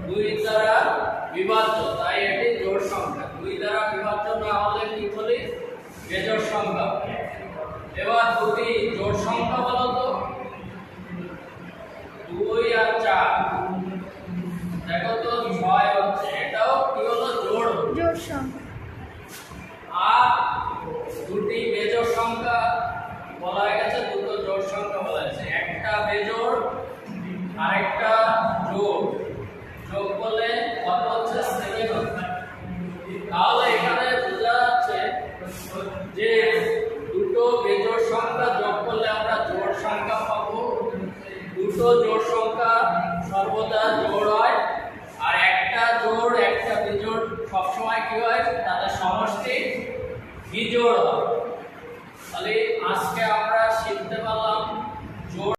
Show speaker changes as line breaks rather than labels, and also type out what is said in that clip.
দুই দ্বারা বিভাজ্য, তাই এটি জোড় সংখ্যা। দুই দ্বারা বিভাজ্য না হলে কি বলি? বেজোড় সংখ্যা। এবার দুটি জোড় সংখ্যা বলো তো, 2 আর 4। দেখো তো 6 হচ্ছে, এটাও কি হলো? জোড়
সংখ্যা।
আর দুটি বেজোড় সংখ্যা বলা হয়ে গেছে, দুটো জোড় সংখ্যা বলা হয়েছে, একটা বেজোড় আরেকটা জোড়। যোগ করলে কত হচ্ছে? 7 হচ্ছে। তাহলে এখানে বোঝা যাচ্ছে যে দুটো বেজোড় সংখ্যা যোগ করলে আমরা জোড় সংখ্যা পাবো। দুটো জোড় সংখ্যা সর্বদা জোড় হয়, আর একটা জোড় একটা বিজোড় সবসময় কি হয়? তাদের সমষ্টি বিজোড় হয়। তাহলে আজকে আমরা শিখতে পারলাম